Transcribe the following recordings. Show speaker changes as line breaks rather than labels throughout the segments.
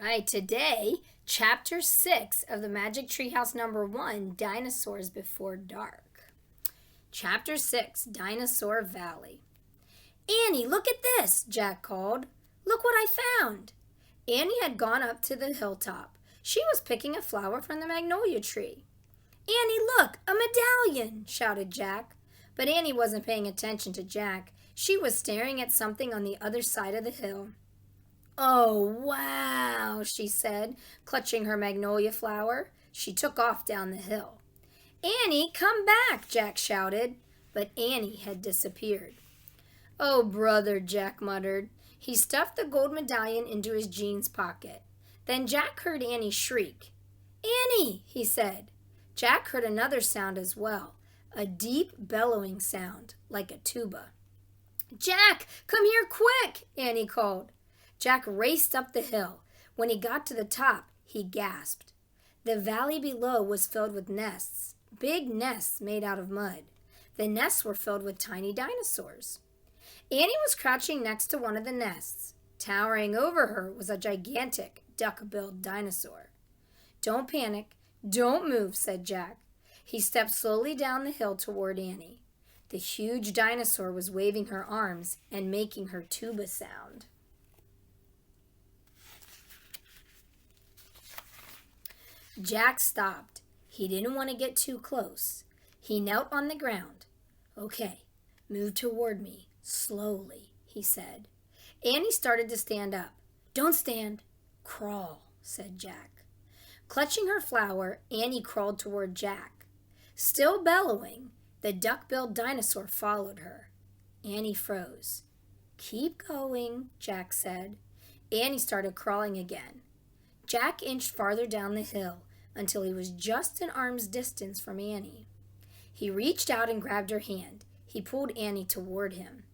Right, today, Chapter 6 of the Magic Treehouse number 1, Dinosaurs Before Dark. Chapter 6, Dinosaur Valley. Annie, look at this, Jack called. Look what I found. Annie had gone up to the hilltop. She was picking a flower from the magnolia tree. Annie, look, a medallion, shouted Jack. But Annie wasn't paying attention to Jack. She was staring at something on the other side of the hill. Oh, wow, she said, clutching her magnolia flower. She took off down the hill. Annie, come back, Jack shouted. But Annie had disappeared. Oh, brother, Jack muttered. He stuffed the gold medallion into his jeans pocket. Then Jack heard Annie shriek. Annie, he said. Jack heard another sound as well, a deep bellowing sound, like a tuba. Jack, come here quick, Annie called. Jack raced up the hill. When he got to the top, he gasped. The valley below was filled with nests, big nests made out of mud. The nests were filled with tiny dinosaurs. Annie was crouching next to one of the nests. Towering over her was a gigantic duck-billed dinosaur. Don't panic. Don't move, said Jack. He stepped slowly down the hill toward Annie. The huge dinosaur was waving her arms and making her tuba sound. Jack stopped. He didn't want to get too close. He knelt on the ground. Okay, move toward me, slowly, he said. Annie started to stand up. Don't stand. Crawl, said Jack. Clutching her flower, Annie crawled toward Jack. Still bellowing, the duck-billed dinosaur followed her. Annie froze. Keep going, Jack said. Annie started crawling again. Jack inched farther down the hill until he was just an arm's distance from Annie. He reached out and grabbed her hand. He pulled Annie toward him.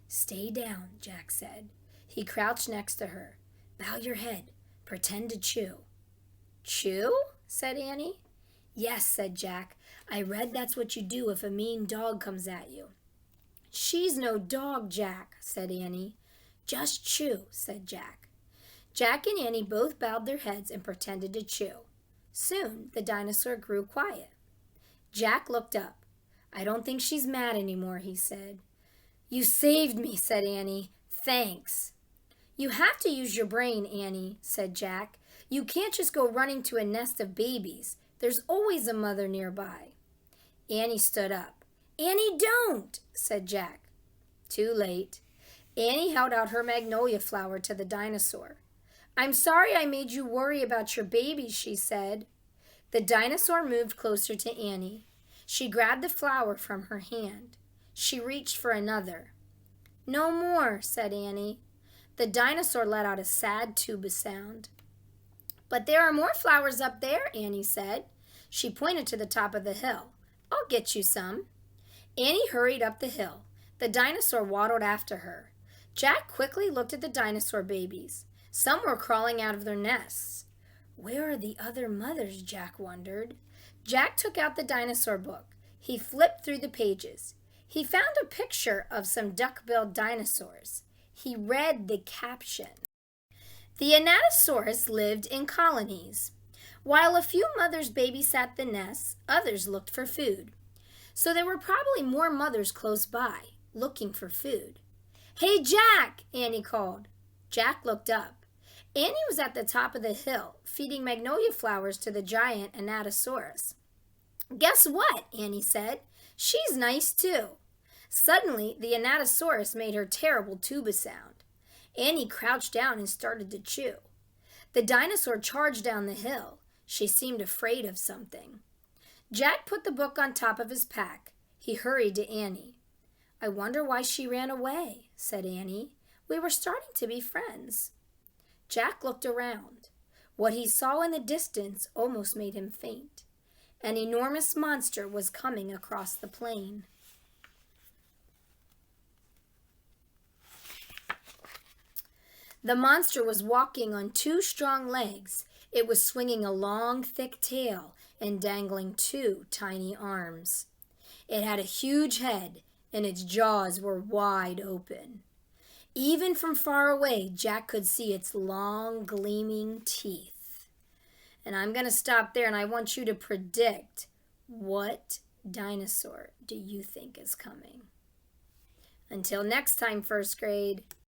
Stay down, Jack said. He crouched next to her. Bow your head. Pretend to chew. Chew? Said Annie. Yes, said Jack. I read that's what you do if a mean dog comes at you. She's no dog, Jack, said Annie. Just chew, said Jack. Jack and Annie both bowed their heads and pretended to chew. Soon, the dinosaur grew quiet. Jack looked up. I don't think she's mad anymore, he said. You saved me, said Annie. Thanks. You have to use your brain, Annie, said Jack. You can't just go running to a nest of babies. There's always a mother nearby. Annie stood up. Annie, don't, said Jack. Too late. Annie held out her magnolia flower to the dinosaur. I'm sorry I made you worry about your babies, she said. The dinosaur moved closer to Annie. She grabbed the flower from her hand. She reached for another. No more, said Annie. The dinosaur let out a sad tuba sound. But there are more flowers up there, Annie said. She pointed to the top of the hill. I'll get you some. Annie hurried up the hill. The dinosaur waddled after her. Jack quickly looked at the dinosaur babies. Some were crawling out of their nests. Where are the other mothers, Jack wondered. Jack took out the dinosaur book. He flipped through the pages. He found a picture of some duck-billed dinosaurs. He read the caption. The Anatosaurus lived in colonies. While a few mothers babysat the nests, others looked for food. So there were probably more mothers close by, looking for food. Hey, Jack, Annie called. Jack looked up. Annie was at the top of the hill, feeding magnolia flowers to the giant Anatosaurus. Guess what? Annie said. She's nice too. Suddenly, the Anatosaurus made her terrible tuba sound. Annie crouched down and started to chew. The dinosaur charged down the hill. She seemed afraid of something. Jack put the book on top of his pack. He hurried to Annie. I wonder why she ran away, said Annie. We were starting to be friends. Jack looked around. What he saw in the distance almost made him faint. An enormous monster was coming across the plain. The monster was walking on two strong legs. It was swinging a long, thick tail and dangling two tiny arms. It had a huge head, and its jaws were wide open. Even from far away, Jack could see its long, gleaming teeth. And I'm going to stop there, and I want you to predict, what dinosaur do you think is coming? Until next time, first grade.